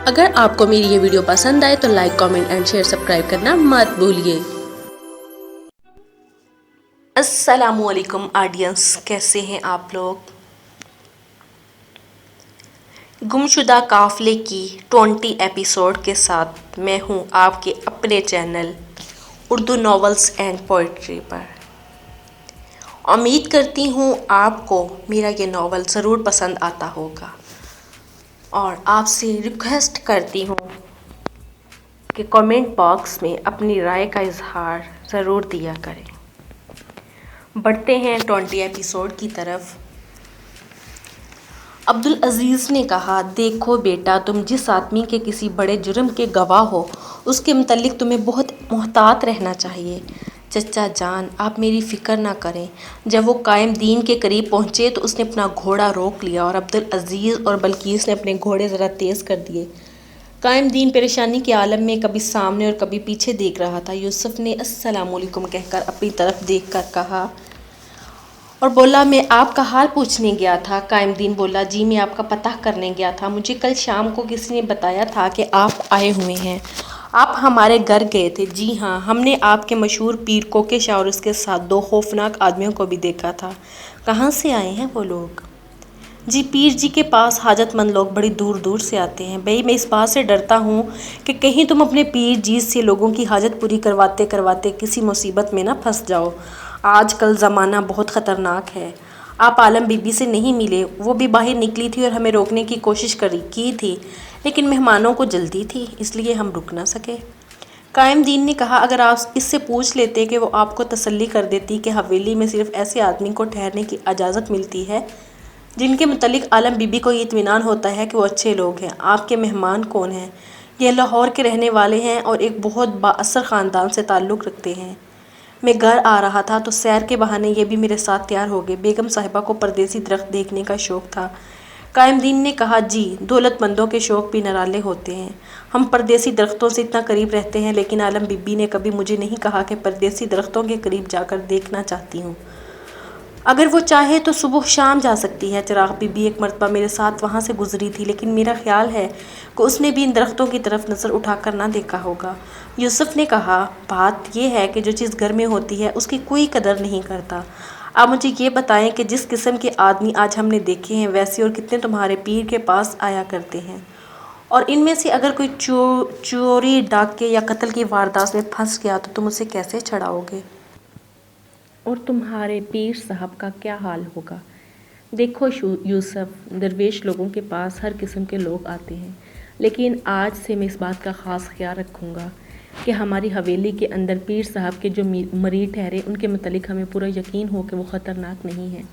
اگر آپ کو میری یہ ویڈیو پسند آئے تو like, comment and share, subscribe کرنا مت بھولیے۔ السلام علیکم آڈینس، کیسے ہیں آپ لوگ؟ گمشدہ قافلے کی 20 ایپیسوڈ کے ساتھ میں ہوں آپ کے اپنے channel Urdu novels and poetry پر۔ امید کرتی ہوں آپ کو میرا یہ ناول ضرور پسند آتا ہوگا، اور آپ سے ریکویسٹ کرتی ہوں کہ کامنٹ باکس میں اپنی رائے کا اظہار ضرور دیا کریں۔ بڑھتے ہیں 20 ایپیسوڈ کی طرف۔ عبدالعزیز نے کہا، دیکھو بیٹا، تم جس آدمی کے کسی بڑے جرم کے گواہ ہو، اس کے متعلق تمہیں بہت محتاط رہنا چاہیے۔ چچا جان، آپ میری فکر نہ کریں۔ جب وہ قائم دین کے قریب پہنچے تو اس نے اپنا گھوڑا روک لیا اور عبدالعزیز اور بلقیس نے اپنے گھوڑے ذرا تیز کر دیے۔ قائم دین پریشانی کے عالم میں کبھی سامنے اور کبھی پیچھے دیکھ رہا تھا۔ یوسف نے السلام علیکم کہہ کر اپنی طرف دیکھ کر کہا اور بولا، میں آپ کا حال پوچھنے گیا تھا۔ قائم دین بولا، جی میں آپ کا پتہ کرنے گیا تھا۔ مجھے کل شام کو کسی نے بتایا تھا کہ آپ آئے ہوئے ہیں۔ آپ ہمارے گھر گئے تھے۔ جی ہاں، ہم نے آپ کے مشہور پیر کوکے شاہ اور اس کے ساتھ 2 خوفناک آدمیوں کو بھی دیکھا تھا۔ کہاں سے آئے ہیں وہ لوگ؟ جی پیر جی کے پاس حاجت مند لوگ بڑی دور دور سے آتے ہیں۔ بھئی میں اس بات سے ڈرتا ہوں کہ کہیں تم اپنے پیر جی سے لوگوں کی حاجت پوری کرواتے کرواتے کسی مصیبت میں نہ پھنس جاؤ۔ آج کل زمانہ بہت خطرناک ہے۔ آپ عالم بی بی سے نہیں ملے۔ وہ بھی باہر نکلی تھی اور ہمیں روکنے کی کوشش کی تھی، لیکن مہمانوں کو جلدی تھی، اس لیے ہم رک نہ سکے۔ قائم دین نے کہا، اگر آپ اس سے پوچھ لیتے کہ وہ آپ کو تسلی کر دیتی کہ حویلی میں صرف ایسے آدمی کو ٹھہرنے کی اجازت ملتی ہے جن کے متعلق عالم بی بی کو یہ اطمینان ہوتا ہے کہ وہ اچھے لوگ ہیں۔ آپ کے مہمان کون ہیں؟ یہ لاہور کے رہنے والے ہیں اور ایک بہت با اثر خاندان سے تعلق رکھتے ہیں۔ میں گھر آ رہا تھا تو سیر کے بہانے یہ بھی میرے ساتھ تیار ہو گئے۔ بیگم صاحبہ کو پردیسی درخت دیکھنے کا شوق تھا۔ قائم دین نے کہا، جی دولت مندوں کے شوق بھی نرالے ہوتے ہیں۔ ہم پردیسی درختوں سے اتنا قریب رہتے ہیں، لیکن عالم بی بی نے کبھی مجھے نہیں کہا کہ پردیسی درختوں کے قریب جا کر دیکھنا چاہتی ہوں۔ اگر وہ چاہے تو صبح شام جا سکتی ہے۔ چراغ بی بی ایک مرتبہ میرے ساتھ وہاں سے گزری تھی، لیکن میرا خیال ہے کہ اس نے بھی ان درختوں کی طرف نظر اٹھا کر نہ دیکھا ہوگا۔ یوسف نے کہا، بات یہ ہے کہ جو چیز گھر میں ہوتی ہے اس کی کوئی قدر نہیں کرتا۔ آپ مجھے یہ بتائیں کہ جس قسم کے آدمی آج ہم نے دیکھے ہیں، ویسے اور کتنے تمہارے پیر کے پاس آیا کرتے ہیں، اور ان میں سے اگر کوئی چوری، ڈاکے یا قتل کی واردات میں پھنس گیا تو تم اسے کیسے چھڑاؤ گے؟ اور تمہارے پیر صاحب کا کیا حال ہوگا؟ دیکھو یوسف، درویش لوگوں کے پاس ہر قسم کے لوگ آتے ہیں، لیکن آج سے میں اس بات کا خاص خیال رکھوں گا کہ ہماری حویلی کے اندر پیر صاحب کے جو مرید ٹھہرے ان کے متعلق ہمیں پورا یقین ہو کہ وہ خطرناک نہیں ہیں۔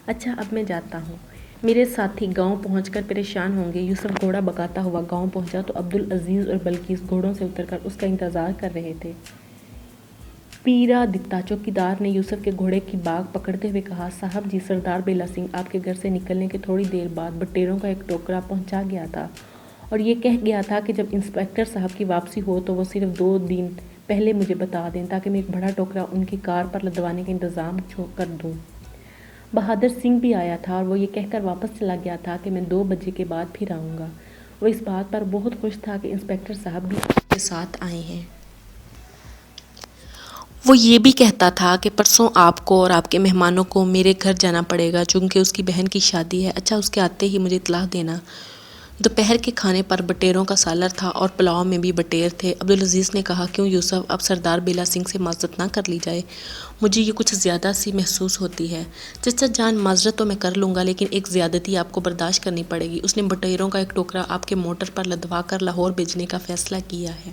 اچھا، اب میں جاتا ہوں۔ میرے ساتھی گاؤں پہنچ کر پریشان ہوں گے۔ یوسف گھوڑا بگاتا ہوا گاؤں پہنچا تو عبدالعزیز اور بلقیس گھوڑوں سے اتر کر اس کا انتظار کر رہے تھے۔ پیرا دتا چوکیدار نے یوسف کے گھوڑے کی باگ پکڑتے ہوئے کہا، صاحب جی، سردار بیلا سنگھ آپ کے گھر سے نکلنے کے تھوڑی دیر بعد بٹیروں کا ایک ٹوکرا پہنچا گیا تھا اور یہ کہہ گیا تھا کہ جب انسپکٹر صاحب کی واپسی ہو تو وہ صرف 2 دن پہلے مجھے بتا دیں تاکہ میں ایک بڑا ٹوکرا ان کی کار پر لدوانے کا انتظام کر دوں۔ بہادر سنگھ بھی آیا تھا اور وہ یہ کہہ کر واپس چلا گیا تھا کہ میں 2 بجے کے بعد پھر آؤں گا۔ وہ اس بات پر بہت خوش تھا کہ انسپکٹر صاحب بھی آپ کے ساتھ آئے ہیں۔ وہ یہ بھی کہتا تھا کہ پرسوں آپ کو اور آپ کے مہمانوں کو میرے گھر جانا پڑے گا، چونکہ اس کی بہن کی شادی ہے۔ اچھا، اس کے آتے ہی مجھے اطلاع دینا۔ دوپہر کے کھانے پر بٹیروں کا سالر تھا اور پلاؤ میں بھی بٹیر تھے۔ عبدالعزیز نے کہا، کیوں یوسف، اب سردار بیلا سنگھ سے معذرت نہ کر لی جائے؟ مجھے یہ کچھ زیادہ سی محسوس ہوتی ہے۔ چچا جان، معذرت تو میں کر لوں گا، لیکن ایک زیادتی آپ کو برداشت کرنی پڑے گی۔ اس نے بٹیروں کا ایک ٹوکرا آپ کے موٹر پر لدوا کر لاہور بھیجنے کا فیصلہ کیا ہے۔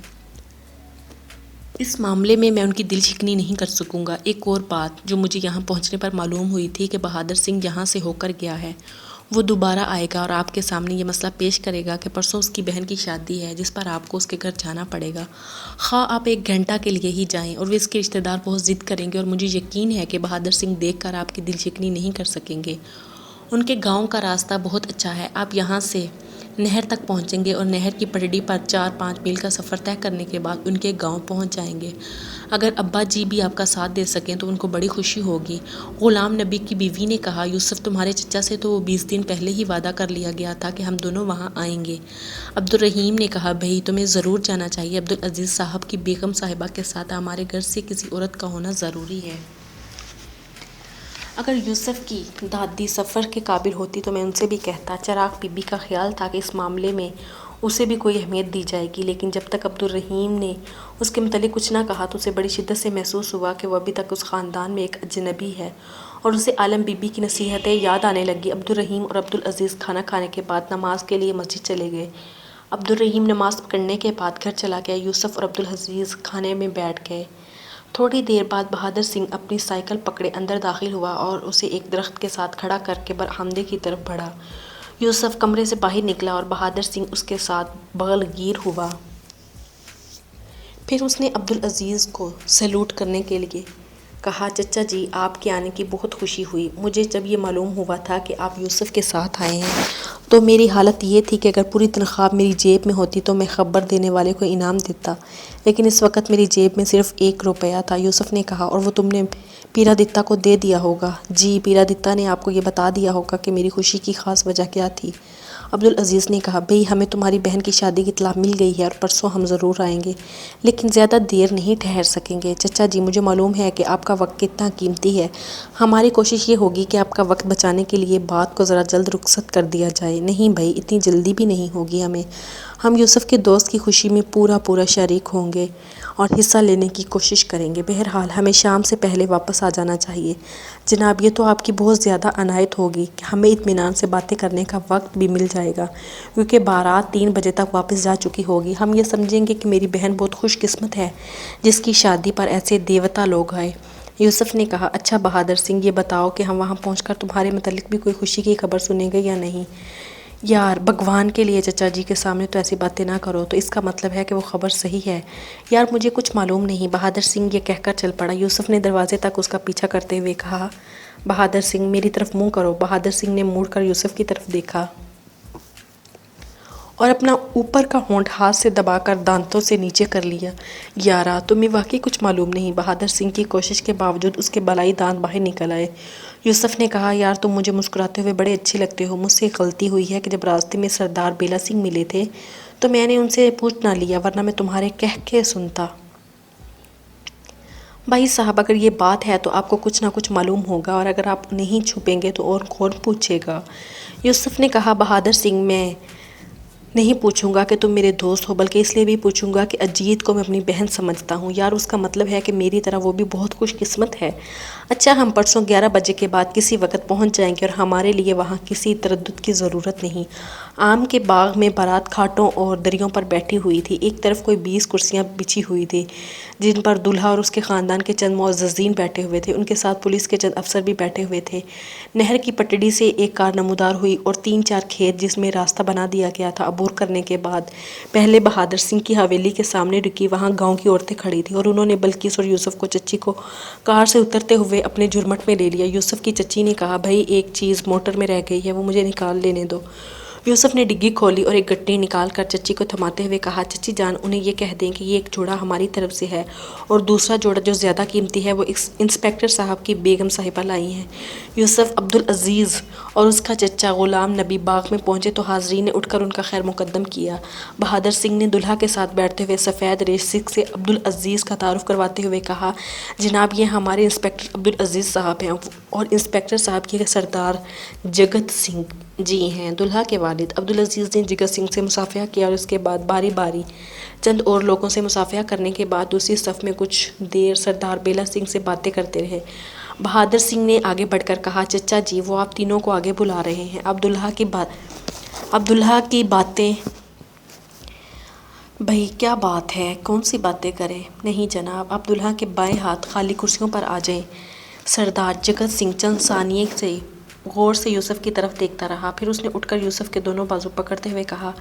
اس معاملے میں ان کی دل شکنی نہیں کر سکوں گا۔ ایک اور بات جو مجھے یہاں پہنچنے پر معلوم ہوئی تھی کہ بہادر سنگھ یہاں سے ہو کر گیا ہے۔ وہ دوبارہ آئے گا اور آپ کے سامنے یہ مسئلہ پیش کرے گا کہ پرسوں اس کی بہن کی شادی ہے جس پر آپ کو اس کے گھر جانا پڑے گا، خواہ آپ 1 گھنٹہ کے لیے ہی جائیں، اور وہ اس کے رشتہ دار بہت ضد کریں گے اور مجھے یقین ہے کہ بہادر سنگھ دیکھ کر آپ کی دل شکنی نہیں کر سکیں گے۔ ان کے گاؤں کا راستہ بہت اچھا ہے، آپ یہاں سے نہر تک پہنچیں گے اور نہر کی پٹڑی پر 4-5 میل کا سفر طے کرنے کے بعد ان کے گاؤں پہنچ جائیں گے۔ اگر ابا جی بھی آپ کا ساتھ دے سکیں تو ان کو بڑی خوشی ہوگی۔ غلام نبی کی بیوی نے کہا، یوسف تمہارے چچا سے تو 20 دن پہلے ہی وعدہ کر لیا گیا تھا کہ ہم دونوں وہاں آئیں گے۔ عبدالرحیم نے کہا، بھئی تمہیں ضرور جانا چاہیے، عبدالعزیز صاحب کی بیگم صاحبہ کے ساتھ ہمارے گھر سے کسی عورت کا ہونا ضروری ہے۔ اگر یوسف کی دادی سفر کے قابل ہوتی تو میں ان سے بھی کہتا۔ چراغ بی بی کا خیال تھا کہ اس معاملے میں اسے بھی کوئی اہمیت دی جائے گی، لیکن جب تک عبدالرحیم نے اس کے متعلق کچھ نہ کہا تو اسے بڑی شدت سے محسوس ہوا کہ وہ ابھی تک اس خاندان میں ایک اجنبی ہے، اور اسے عالم بی بی کی نصیحتیں یاد آنے لگیں۔ عبدالرحیم اور عبدالعزیز کھانا کھانے کے بعد نماز کے لیے مسجد چلے گئے۔ عبدالرحیم نماز پڑھنے کے بعد گھر چلا گیا۔ یوسف اور عبدالعزیز کھانے میں بیٹھ گئے۔ تھوڑی دیر بعد بہادر سنگھ اپنی سائیکل پکڑے اندر داخل ہوا اور اسے ایک درخت کے ساتھ کھڑا کر کے برآمدے کی طرف بڑھا۔ یوسف کمرے سے باہر نکلا اور بہادر سنگھ اس کے ساتھ بغل گیر ہوا۔ پھر اس نے عبدالعزیز کو سیلوٹ کرنے کے لیے کہا، چچا جی آپ کے آنے کی بہت خوشی ہوئی۔ مجھے جب یہ معلوم ہوا تھا کہ آپ یوسف کے ساتھ آئے ہیں تو میری حالت یہ تھی کہ اگر پوری تنخواہ میری جیب میں ہوتی تو میں خبر دینے والے کو انعام دیتا، لیکن اس وقت میری جیب میں صرف 1 روپیہ تھا۔ یوسف نے کہا، اور وہ تم نے پیرادتا کو دے دیا ہوگا؟ جی، پیرادتا نے آپ کو یہ بتا دیا ہوگا کہ میری خوشی کی خاص وجہ کیا تھی۔ عبدالعزیز نے کہا، بھئی ہمیں تمہاری بہن کی شادی کی اطلاع مل گئی ہے اور پرسوں ہم ضرور آئیں گے، لیکن زیادہ دیر نہیں ٹھہر سکیں گے۔ چچا جی مجھے معلوم ہے کہ آپ کا وقت کتنا قیمتی ہے، ہماری کوشش یہ ہوگی کہ آپ کا وقت بچانے کے لیے بات کو ذرا جلد رخصت کر دیا جائے۔ نہیں بھائی، اتنی جلدی بھی نہیں ہوگی ہم یوسف کے دوست کی خوشی میں پورا شریک ہوں گے اور حصہ لینے کی کوشش کریں گے۔ بہرحال ہمیں شام سے پہلے واپس آ جانا چاہیے۔ جناب یہ تو آپ کی بہت زیادہ عنایت ہوگی کہ ہمیں اطمینان سے باتیں کرنے کا وقت بھی مل جائے گا، کیونکہ بارات 3 بجے تک واپس جا چکی ہوگی۔ ہم یہ سمجھیں گے کہ میری بہن بہت خوش قسمت ہے جس کی شادی پر ایسے دیوتا لوگ آئے۔ یوسف نے کہا، اچھا بہادر سنگھ یہ بتاؤ کہ ہم وہاں پہنچ کر تمہارے متعلق بھی کوئی خوشی کی خبر سنیں گے یا نہیں؟ یار بھگوان کے لیے چچا جی کے سامنے تو ایسی باتیں نہ کرو، تو اس کا مطلب ہے کہ وہ خبر صحیح ہے؟ یار مجھے کچھ معلوم نہیں، بہادر سنگھ یہ کہہ کر چل پڑا۔ یوسف نے دروازے تک اس کا پیچھا کرتے ہوئے کہا، بہادر سنگھ میری طرف منہ کرو۔ بہادر سنگھ نے مڑ کر یوسف کی طرف دیکھا اور اپنا اوپر کا ہونٹ ہاتھ سے دبا کر دانتوں سے نیچے کر لیا۔ یارا تمہیں واقعی کچھ معلوم نہیں۔ بہادر سنگھ کی کوشش کے باوجود اس کے بالائی دانت باہر نکل آئے۔ یوسف نے کہا، یار تم مجھے مسکراتے ہوئے بڑے اچھے لگتے ہو۔ مجھ سے ایک غلطی ہوئی ہے کہ جب راستے میں سردار بیلا سنگھ ملے تھے تو میں نے ان سے پوچھ نہ لیا، ورنہ میں تمہارے کہہ کے سنتا۔ بھائی صاحب اگر یہ بات ہے تو آپ کو کچھ نہ کچھ معلوم ہوگا، اور اگر آپ نہیں چھپیں گے تو اور کون پوچھے گا؟ یوسف نے کہا، بہادر سنگھ میں نہیں پوچھوں گا کہ تم میرے دوست ہو، بلکہ اس لیے بھی پوچھوں گا کہ اجیت کو میں اپنی بہن سمجھتا ہوں۔ یار اس کا مطلب ہے کہ میری طرح وہ بھی بہت خوش قسمت ہے۔ اچھا ہم پرسوں 11 بجے کے بعد کسی وقت پہنچ جائیں گے اور ہمارے لیے وہاں کسی تردد کی ضرورت نہیں۔ آم کے باغ میں بارات کھاٹوں اور دریوں پر بیٹھی ہوئی تھی۔ ایک طرف کوئی 20 کرسیاں بچھی ہوئی تھیں جن پر دولہا اور اس کے خاندان کے چند معززین بیٹھے ہوئے تھے، ان کے ساتھ پولیس کے چند افسر بھی بیٹھے ہوئے تھے۔ نہر کی پٹڑی سے ایک کار نمودار ہوئی اور 3-4 کھیت جس میں راستہ بنا دیا گیا تھا عبور کرنے کے بعد پہلے بہادر سنگھ کی حویلی کے سامنے رکی۔ وہاں گاؤں کی عورتیں کھڑی تھیں اور انہوں نے بلقیس اور یوسف کو چچی کو کار سے اترتے ہوئے اپنے جھرمٹ میں لے لیا۔ یوسف کی چچی نے کہا، بھائی ایک چیز موٹر میں رہ گئی ہے، وہ مجھے نکال لینے دو۔ یوسف نے ڈگی کھولی اور ایک گٹی نکال کر چچی کو تھماتے ہوئے کہا، چچی جان انہیں یہ کہہ دیں کہ یہ ایک جوڑا ہماری طرف سے ہے اور دوسرا جوڑا جو زیادہ قیمتی ہے وہ انسپکٹر صاحب کی بیگم صاحبہ لائی ہیں۔ یوسف، عبدالعزیز اور اس کا چچا غلام نبی باغ میں پہنچے تو حاضرین نے اٹھ کر ان کا خیر مقدم کیا۔ بہادر سنگھ نے دلہا کے ساتھ بیٹھتے ہوئے سفید ریش سکھ سے عبدالعزیز کا تعارف کرواتے ہوئے کہا، جناب یہ ہمارے انسپکٹر عبدالعزیز صاحب ہیں، اور انسپکٹر صاحب کی سردار جگت سنگھ جی ہیں۔ دلہا کے والد عبدالعزیز نے جگت سنگھ سے مصافحہ کیا اور اس کے بعد باری باری چند اور لوگوں سے مصافحہ کرنے کے بعد دوسری صف میں کچھ دیر سردار بیلا سنگھ سے باتیں کرتے رہے۔ بہادر سنگھ نے آگے بڑھ کر کہا، چچا جی وہ آپ تینوں کو آگے بلا رہے ہیں۔ عبداللہ کی باتیں؟ بھئی کیا بات ہے، کون سی باتیں کریں؟ نہیں جناب، عبداللہ کے بائیں ہاتھ خالی کرسیوں پر آ جائیں۔ سردار جگت سنگھ چند ثانیے سے غور سے یوسف کی طرف دیکھتا رہا، پھر اس نے اٹھ کر یوسف کے دونوں بازو پکڑتے ہوئے کہا،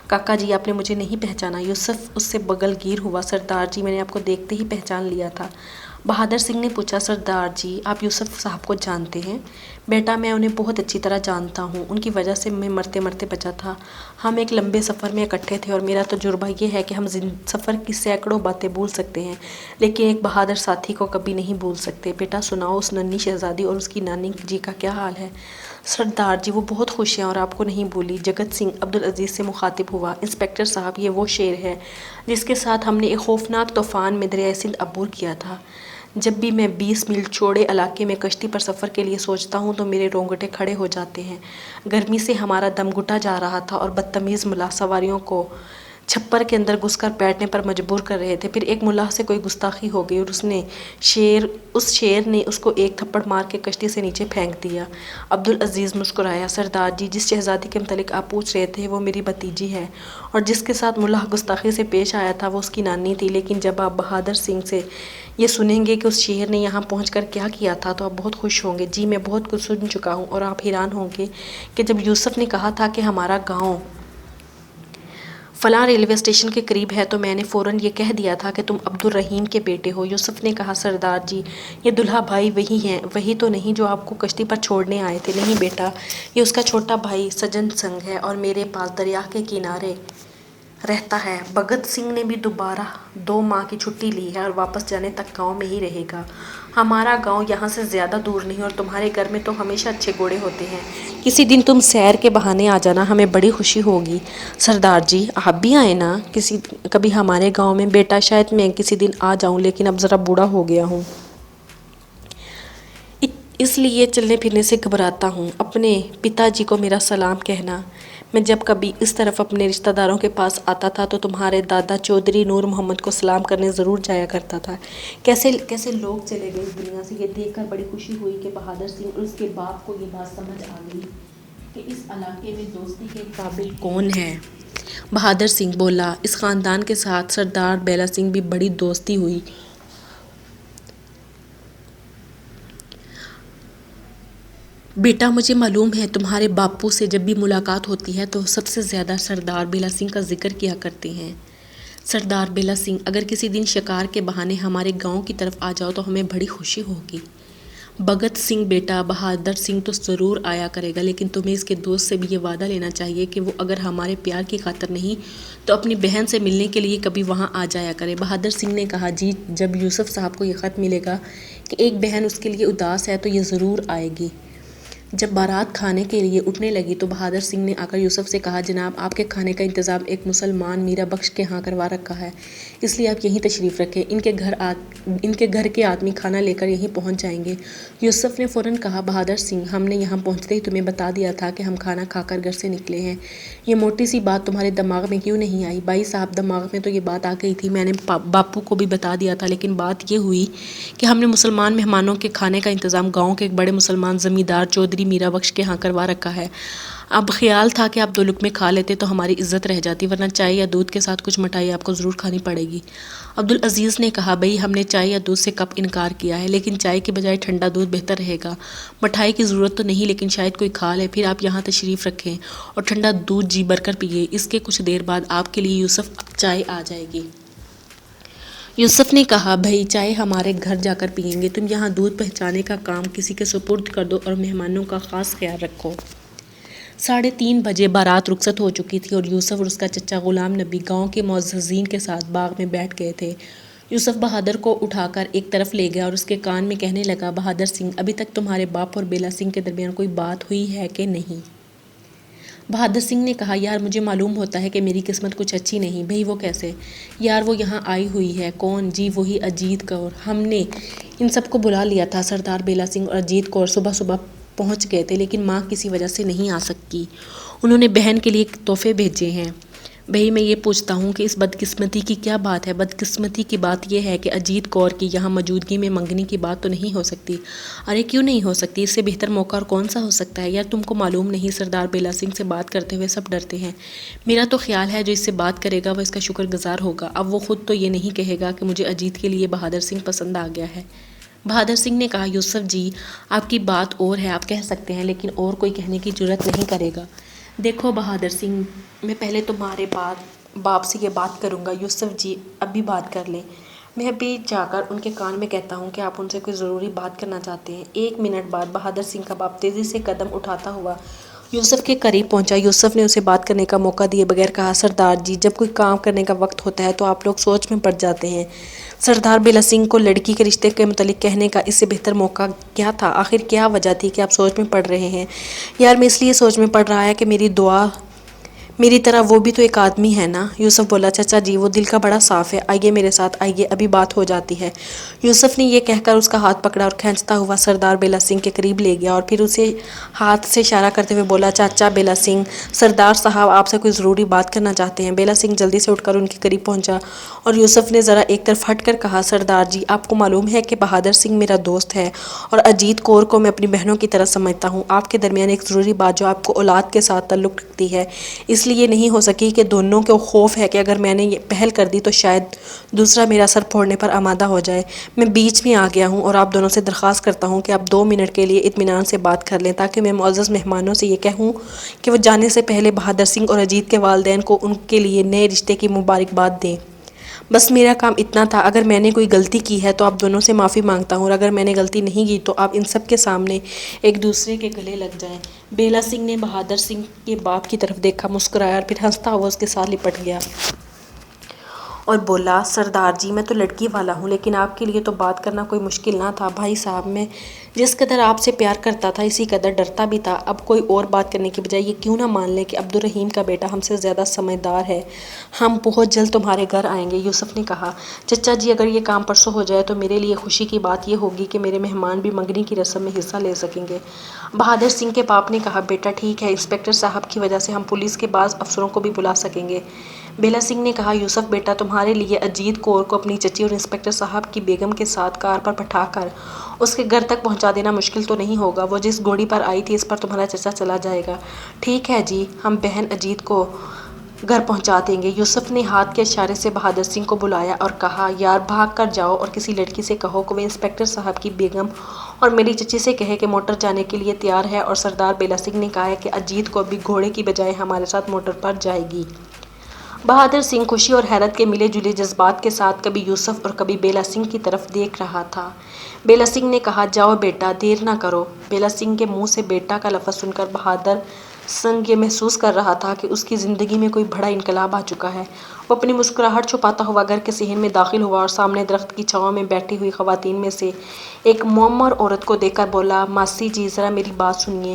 کاکا جی آپ نے مجھے نہیں پہچانا؟ یوسف اس سے بغل گیر ہوا، سردار جی میں نے آپ کو دیکھتے ہی پہچان لیا تھا، بہادر سنگھ نے پوچھا، سردار جی آپ یوسف صاحب کو جانتے ہیں؟ بیٹا میں انہیں بہت اچھی طرح جانتا ہوں، ان کی وجہ سے میں مرتے مرتے بچا تھا۔ ہم ایک لمبے سفر میں اکٹھے تھے اور میرا تجربہ یہ ہے کہ ہم سفر کی سینکڑوں باتیں بھول سکتے ہیں لیکن ایک بہادر ساتھی کو کبھی نہیں بھول سکتے۔ بیٹا سناؤ اس ننھی شہزادی اور اس کی نانی جی کا کیا حال ہے؟ سردار جی وہ بہت خوش ہیں اور آپ کو نہیں بھولی۔ جگت سنگھ عبدالعزیز سے مخاطب ہوا، انسپکٹر صاحب یہ وہ شیر ہے جس کے ساتھ ہم نے ایک خوفناک طوفان میں دریائے سندھ عبور کیا تھا۔ جب بھی میں 20 میل چوڑے علاقے میں کشتی پر سفر کے لیے سوچتا ہوں تو میرے رونگٹے کھڑے ہو جاتے ہیں۔ گرمی سے ہمارا دم گھٹا جا رہا تھا اور بدتمیز ملاح سواریوں کو چھپر کے اندر گھس کر بیٹھنے پر مجبور کر رہے تھے۔ پھر ایک ملاح سے کوئی گستاخی ہو گئی اور اس شیر نے اس کو ایک تھپڑ مار کے کشتی سے نیچے پھینک دیا۔ عبدالعزیز مسکرایا، سردار جی جس شہزادی کے متعلق آپ پوچھ رہے تھے وہ میری بھتیجی ہے اور جس کے ساتھ ملاح گستاخی سے پیش آیا تھا وہ اس کی نانی تھی۔ لیکن جب آپ بہادر سنگھ سے یہ سنیں گے کہ اس شیر نے یہاں پہنچ کر کیا کیا تھا تو آپ بہت خوش ہوں گے۔ جی میں بہت کچھ سن چکا ہوں اور آپ حیران ہوں گے کہ جب یوسف نے کہا تھا کہ ہمارا گاؤں فلاں ریلوے اسٹیشن کے قریب ہے تو میں نے فوراً یہ کہہ دیا تھا کہ تم عبدالرحیم کے بیٹے ہو۔ یوسف نے کہا، سردار جی یہ دلہا بھائی وہی ہیں، وہی تو نہیں جو آپ کو کشتی پر چھوڑنے آئے تھے؟ نہیں بیٹا، یہ اس کا چھوٹا بھائی سجن سنگھ ہے اور میرے پاس دریا کے کنارے رہتا ہے۔ بھگت سنگھ نے بھی دوبارہ 2 ماہ کی چھٹی لی ہے اور واپس جانے تک گاؤں میں ہی رہے گا۔ ہمارا گاؤں یہاں سے زیادہ دور نہیں اور تمہارے گھر میں تو ہمیشہ اچھے گھوڑے ہوتے ہیں، کسی دن تم سیر کے بہانے آ جانا، ہمیں بڑی خوشی ہوگی۔ سردار جی آپ بھی آئیں نا کبھی ہمارے گاؤں میں۔ بیٹا شاید میں کسی دن آ جاؤں لیکن اب ذرا بوڑھا ہو گیا ہوں، اس لیے چلنے پھرنے سے گھبراتا ہوں۔ اپنے پتا جی کو میرا سلام کہنا۔ میں جب کبھی اس طرف اپنے رشتہ داروں کے پاس آتا تھا تو تمہارے دادا چودھری نور محمد کو سلام کرنے ضرور جایا کرتا تھا۔ کیسے لوگ چلے گئے اس دنیا سے، یہ دیکھ کر بڑی خوشی ہوئی کہ بہادر سنگھ اور اس کے باپ کو یہ بات سمجھ آ گئی کہ اس علاقے میں دوستی کے قابل کون ہے۔ بہادر سنگھ بولا، اس خاندان کے ساتھ سردار بیلا سنگھ بھی بڑی دوستی ہوئی۔ بیٹا مجھے معلوم ہے تمہارے باپو سے جب بھی ملاقات ہوتی ہے تو سب سے زیادہ سردار بیلا سنگھ کا ذکر کیا کرتے ہیں۔ سردار بیلا سنگھ اگر کسی دن شکار کے بہانے ہمارے گاؤں کی طرف آ جاؤ تو ہمیں بڑی خوشی ہوگی۔ بھگت سنگھ بیٹا بہادر سنگھ تو ضرور آیا کرے گا لیکن تمہیں اس کے دوست سے بھی یہ وعدہ لینا چاہیے کہ وہ اگر ہمارے پیار کی خاطر نہیں تو اپنی بہن سے ملنے کے لیے کبھی وہاں آ جایا کرے۔ بہادر سنگھ نے کہا، جی جب یوسف صاحب کو یہ خط ملے گا کہ ایک بہن اس کے لیے اداس ہے تو یہ ضرور آئے گی۔ جب بارات کھانے کے لیے اٹھنے لگی تو بہادر سنگھ نے آ کر یوسف سے کہا، جناب آپ کے کھانے کا انتظام ایک مسلمان میرا بخش کے ہاں کروا رکھا ہے، اس لیے آپ یہیں تشریف رکھیں، ان کے گھر کے آدمی کھانا لے کر یہیں پہنچ جائیں گے۔ یوسف نے فوراً کہا، بہادر سنگھ ہم نے یہاں پہنچتے ہی تمہیں بتا دیا تھا کہ ہم کھانا کھا کر گھر سے نکلے ہیں، یہ موٹی سی بات تمہارے دماغ میں کیوں نہیں آئی؟ بھائی صاحب دماغ میں تو یہ بات آ گئی تھی، میں نے باپو کو بھی بتا دیا تھا، لیکن بات یہ ہوئی کہ ہم نے مسلمان مہمانوں کے کھانے کا انتظام گاؤں کے ایک بڑے مسلمان زمیندار چودھری میرا بخش کے ہاں کروا رکھا ہے۔ اب خیال تھا کہ آپ 2 لقمے کھا لیتے تو ہماری عزت رہ جاتی، ورنہ چائے یا دودھ کے ساتھ کچھ مٹھائی آپ کو ضرور کھانی پڑے گی۔ عبدالعزیز نے کہا، بھئی ہم نے چائے یا دودھ سے کب انکار کیا ہے، لیکن چائے کی بجائے ٹھنڈا دودھ بہتر رہے گا۔ مٹھائی کی ضرورت تو نہیں لیکن شاید کوئی کھا لے، پھر آپ یہاں تشریف رکھیں اور ٹھنڈا دودھ جی بھر کر پیئے، اس کے کچھ دیر بعد آپ کے لیے یوسف چائے آ جائے گی۔ یوسف نے کہا، بھئی چائے ہمارے گھر جا کر پئیں گے، تم یہاں دودھ پہنچانے کا کام کسی کے سپرد کر دو اور مہمانوں کا خاص خیال رکھو۔ 3:30 بجے بارات رخصت ہو چکی تھی اور یوسف اور اس کا چچا غلام نبی گاؤں کے معززین کے ساتھ باغ میں بیٹھ گئے تھے۔ یوسف بہادر کو اٹھا کر ایک طرف لے گیا اور اس کے کان میں کہنے لگا، بہادر سنگھ ابھی تک تمہارے باپ اور بیلا سنگھ کے درمیان کوئی بات ہوئی ہے کہ نہیں؟ بہادر سنگھ نے کہا، یار مجھے معلوم ہوتا ہے کہ میری قسمت کچھ اچھی نہیں۔ بھئی وہ کیسے؟ یار وہ یہاں آئی ہوئی ہے۔ کون؟ جی وہی اجیت کور، ہم نے ان سب کو بلا لیا تھا۔ سردار بیلا سنگھ اور اجیت کور صبح پہنچ گئے تھے لیکن ماں کسی وجہ سے نہیں آ سکی، انہوں نے بہن کے لیے تحفے بھیجے ہیں۔ بھئی میں یہ پوچھتا ہوں کہ اس بدقسمتی کی کیا بات ہے؟ بدقسمتی کی بات یہ ہے کہ اجیت کور کی یہاں موجودگی میں منگنی کی بات تو نہیں ہو سکتی۔ ارے کیوں نہیں ہو سکتی؟ اس سے بہتر موقع اور کون سا ہو سکتا ہے؟ یار تم کو معلوم نہیں، سردار بیلا سنگھ سے بات کرتے ہوئے سب ڈرتے ہیں، میرا تو خیال ہے جو اس سے بات کرے گا وہ اس کا شکر گزار ہوگا۔ اب وہ خود تو یہ نہیں کہے گا کہ مجھے اجیت کے لیے بہادر سنگھ پسند آ گیا ہے۔ بہادر سنگھ نے کہا، یوسف جی آپ کی بات اور ہے، آپ کہہ سکتے ہیں لیکن اور کوئی کہنے کی جرات نہیں کرے گا۔ دیکھو بہادر سنگھ میں پہلے تمہارے باپ سے یہ بات کروں گا، یوسف جی اب بھی بات کر لیں۔ میں بھی جا کر ان کے کان میں کہتا ہوں کہ آپ ان سے کوئی ضروری بات کرنا چاہتے ہیں۔ 1 منٹ بعد بہادر سنگھ کا باپ تیزی سے قدم اٹھاتا ہوا یوسف کے قریب پہنچا۔ یوسف نے اسے بات کرنے کا موقع دیے بغیر کہا، سردار جی، جب کوئی کام کرنے کا وقت ہوتا ہے تو آپ لوگ سوچ میں پڑ جاتے ہیں۔ سردار بیلا سنگھ کو لڑکی کے رشتے کے متعلق کہنے کا اس سے بہتر موقع کیا تھا؟ آخر کیا وجہ تھی کہ آپ سوچ میں پڑ رہے ہیں؟ یار، میں اس لیے سوچ میں پڑ رہا ہے کہ میری طرح وہ بھی تو ایک آدمی ہے نا۔ یوسف بولا، چچا جی، وہ دل کا بڑا صاف ہے، آئیے میرے ساتھ آئیے، ابھی بات ہو جاتی ہے۔ یوسف نے یہ کہہ کر اس کا ہاتھ پکڑا اور کھینچتا ہوا سردار بیلا سنگھ کے قریب لے گیا اور پھر اسے ہاتھ سے اشارہ کرتے ہوئے بولا، چاچا بیلا سنگھ، سردار صاحب آپ سے کوئی ضروری بات کرنا چاہتے ہیں۔ بیلا سنگھ جلدی سے اٹھ کر ان کے قریب پہنچا اور یوسف نے ذرا ایک طرف ہٹ کر کہا، سردار جی، آپ کو معلوم ہے کہ بہادر سنگھ میرا دوست ہے اور اجیت کور کو میں اپنی بہنوں کی طرح سمجھتا ہوں۔ آپ کے درمیان ایک ضروری بات جو آپ کو اولاد کے ساتھ تعلق رکھتی ہے، اس لیے نہیں ہو سکی کہ دونوں کو خوف ہے کہ اگر میں نے یہ پہل کر دی تو شاید دوسرا میرا سر پھوڑنے پر آمادہ ہو جائے۔ میں بیچ میں آ گیا ہوں اور آپ دونوں سے درخواست کرتا ہوں کہ آپ 2 منٹ کے لیے اطمینان سے بات کر لیں تاکہ میں معزز مہمانوں سے یہ کہوں کہ وہ جانے سے پہلے بہادر سنگھ اور اجیت کے والدین کو ان کے لیے نئے رشتے کی مبارکباد دیں۔ بس میرا کام اتنا تھا۔ اگر میں نے کوئی غلطی کی ہے تو آپ دونوں سے معافی مانگتا ہوں اور اگر میں نے غلطی نہیں کی تو آپ ان سب کے سامنے ایک دوسرے کے گلے لگ جائیں۔ بیلا سنگھ نے بہادر سنگھ کے باپ کی طرف دیکھا، مسکرایا اور پھر ہنستا ہوا اس کے ساتھ لپٹ گیا اور بولا، سردار جی، میں تو لڑکی والا ہوں لیکن آپ کے لیے تو بات کرنا کوئی مشکل نہ تھا۔ بھائی صاحب، میں جس قدر آپ سے پیار کرتا تھا اسی قدر ڈرتا بھی تھا۔ اب کوئی اور بات کرنے کی بجائے یہ کیوں نہ مان لیں کہ عبدالرحیم کا بیٹا ہم سے زیادہ سمجھدار ہے۔ ہم بہت جلد تمہارے گھر آئیں گے۔ یوسف نے کہا، چچا جی، اگر یہ کام پرسوں ہو جائے تو میرے لیے خوشی کی بات یہ ہوگی کہ میرے مہمان بھی منگنی کی رسم میں حصہ لے سکیں گے۔ بہادر سنگھ کے باپ نے کہا، بیٹا ٹھیک ہے، انسپکٹر صاحب کی وجہ سے ہم پولیس کے بعض افسروں کو بھی بلا سکیں گے۔ بیلا سنگھ نے کہا، یوسف بیٹا، تمہارے لیے اجیت کور کو اپنی چچی اور انسپکٹر صاحب کی بیگم کے ساتھ کار پر بٹھا کر اس کے گھر تک پہنچا دینا مشکل تو نہیں ہوگا۔ وہ جس گھوڑی پر آئی تھی اس پر تمہارا چچا چلا جائے گا۔ ٹھیک ہے جی، ہم بہن اجیت کو گھر پہنچا دیں گے۔ یوسف نے ہاتھ کے اشارے سے بہادر سنگھ کو بلایا اور کہا، یار، بھاگ کر جاؤ اور کسی لڑکی سے کہو کہ وہ انسپکٹر صاحب کی بیگم اور میری چچی سے کہے کہ موٹر جانے کے لیے تیار ہے۔ اور سردار بیلا سنگھ نے کہا ہے کہ اجیت کو ابھی گھوڑے کی بجائے ہمارے ساتھ موٹر پر جائے گی۔ بہادر سنگھ خوشی اور حیرت کے ملے جلے جذبات کے ساتھ کبھی یوسف اور کبھی بیلا سنگھ کی طرف دیکھ رہا تھا۔ بیلا سنگھ نے کہا، جاؤ بیٹا، دیر نہ کرو۔ بیلا سنگھ کے منہ سے بیٹا کا لفظ سن کر بہادر سنگھ یہ محسوس کر رہا تھا کہ اس کی زندگی میں کوئی بڑا انقلاب آ چکا ہے۔ وہ اپنی مسکراہٹ چھپاتا ہوا گھر کے صحن میں داخل ہوا اور سامنے درخت کی چھاؤں میں بیٹھی ہوئی خواتین میں سے ایک معمر عورت کو دیکھ کر بولا، ماسی جی، ذرا میری بات سنیے۔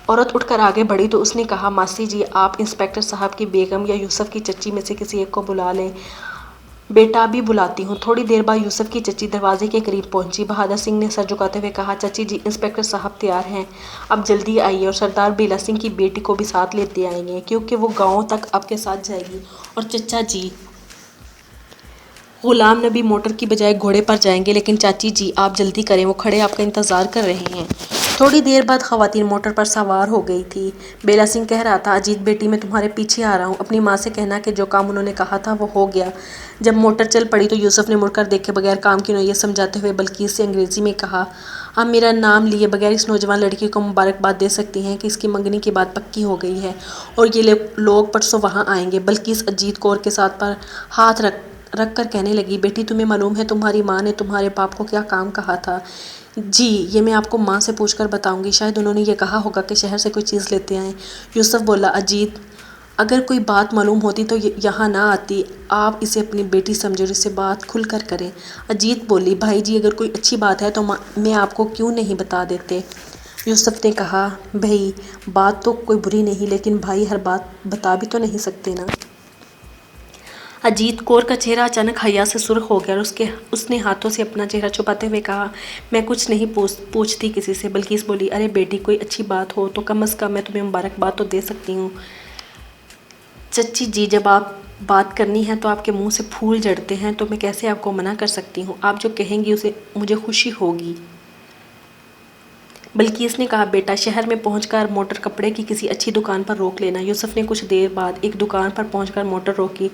عورت اٹھ کر آگے بڑھی تو اس نے کہا، ماسی جی، آپ انسپکٹر صاحب کی بیگم یا یوسف کی چچی میں سے کسی ایک کو بلا لیں۔ بیٹا، ابھی بلاتی ہوں۔ تھوڑی دیر بعد یوسف کی چچی دروازے کے قریب پہنچی۔ بہادر سنگھ نے سر جھکاتے ہوئے کہا، چچی جی، انسپکٹر صاحب تیار ہیں، اب جلدی آئیے اور سردار بیلا سنگھ کی بیٹی کو بھی ساتھ لیتے آئیں گے کیونکہ وہ گاؤں تک آپ کے ساتھ جائے گی۔ اور چچا جی، غلام نبی موٹر کی بجائے گھوڑے پر جائیں گے، لیکن چاچی جی آپ جلدی کریں، وہ کھڑے آپ کا انتظار کر رہے ہیں۔ تھوڑی دیر بعد خواتین موٹر پر سوار ہو گئی تھیں۔ بیلا سنگھ کہہ رہا تھا، اجیت بیٹی، میں تمہارے پیچھے آ رہا ہوں، اپنی ماں سے کہنا کہ جو کام انہوں نے کہا تھا وہ ہو گیا۔ جب موٹر چل پڑی تو یوسف نے مڑ کر دیکھے بغیر کام کی نوعیت سمجھاتے ہوئے بلقیس سے انگریزی میں کہا، آپ میرا نام لیے بغیر اس نوجوان لڑکی کو مبارکباد دے سکتی ہیں کہ اس کی منگنی کی بات پکی ہو گئی ہے اور یہ لوگ پرسوں وہاں آئیں گے۔ بلقیس اجیت کور کے ساتھ پر ہاتھ رکھ کر کہنے لگی، بیٹی، تمہیں معلوم ہے تمہاری ماں نے تمہارے باپ کو کیا کام کہا تھا؟ جی، یہ میں آپ کو ماں سے پوچھ کر بتاؤں گی، شاید انہوں نے یہ کہا ہوگا کہ شہر سے کوئی چیز لیتے آئیں۔ یوسف بولا، اجیت، اگر کوئی بات معلوم ہوتی تو یہاں نہ آتی، آپ اسے اپنی بیٹی سمجھے اور اس سے بات کھل کر کریں۔ اجیت بولی، بھائی جی، اگر کوئی اچھی بات ہے تو میں آپ کو کیوں نہیں بتا دیتے؟ یوسف نے کہا، بھائی، بات تو کوئی بری نہیں، لیکن بھائی ہر بات بتا بھی تو نہیں سکتے نا۔ اجیت کور کا چہرہ اچانک حیا سے سرخ ہو گیا اور اس نے ہاتھوں سے اپنا چہرہ چھپاتے ہوئے کہا، میں کچھ نہیں پوچھتی کسی سے۔ بلقیس بولی، ارے بیٹی، کوئی اچھی بات ہو تو کم از کم میں تمہیں مبارکباد تو دے سکتی ہوں۔ چچی جی، جب آپ بات کرنی ہے تو آپ کے منہ سے پھول جھڑتے ہیں تو میں کیسے آپ کو منع کر سکتی ہوں؟ آپ جو کہیں گی اسے مجھے خوشی ہوگی۔ بلقیس نے کہا بیٹا شہر میں پہنچ کر موٹر کپڑے کی کسی اچھی دکان پر روک لینا۔ یوسف نے کچھ دیر بعد ایک دکان پر پہنچ کر موٹر روکی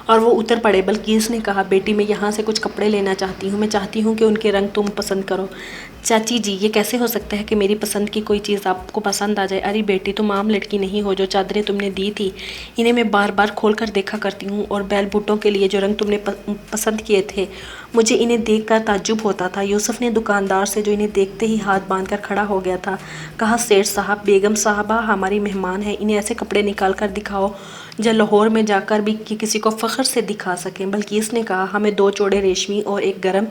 اور وہ اتر پڑے۔ بلقیس نے کہا بیٹی میں یہاں سے کچھ کپڑے لینا چاہتی ہوں، میں چاہتی ہوں کہ ان کے رنگ تم پسند کرو۔ چاچی جی یہ کیسے ہو سکتا ہے کہ میری پسند کی کوئی چیز آپ کو پسند آ جائے؟ ارے بیٹی تم عام لڑکی نہیں ہو، جو چادریں تم نے دی تھی انہیں میں بار بار کھول کر دیکھا کرتی ہوں، اور بیل بوٹوں کے لیے جو رنگ تم نے پسند کیے تھے مجھے انہیں دیکھ کر تعجب ہوتا تھا۔ یوسف نے دکاندار سے جو انہیں دیکھتے ہی ہاتھ باندھ کر کھڑا ہو گیا تھا کہا سیٹھ صاحب بیگم صاحبہ ہماری مہمان ہیں، انہیں ایسے کپڑے نکال کر دکھاؤ جو لاہور میں جا کر بھی کسی کو فخر سے دکھا سکیں۔ بلقیس نے کہا ہمیں 2 جوڑے ریشمی اور ایک گرم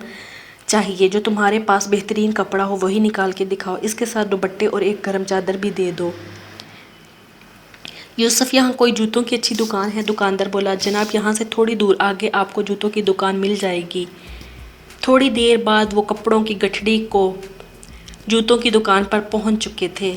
چاہیے، جو تمہارے پاس بہترین کپڑا ہو وہی نکال کے دکھاؤ، اس کے ساتھ دوپٹے اور ایک گرم چادر بھی دے دو۔ یوسف یہاں کوئی جوتوں کی اچھی دکان ہے؟ دکاندار بولا جناب یہاں سے تھوڑی دور آگے آپ کو جوتوں کی دکان مل جائے گی۔ تھوڑی دیر بعد وہ کپڑوں کی گٹھڑی کو جوتوں کی دکان پر پہنچ چکے تھے۔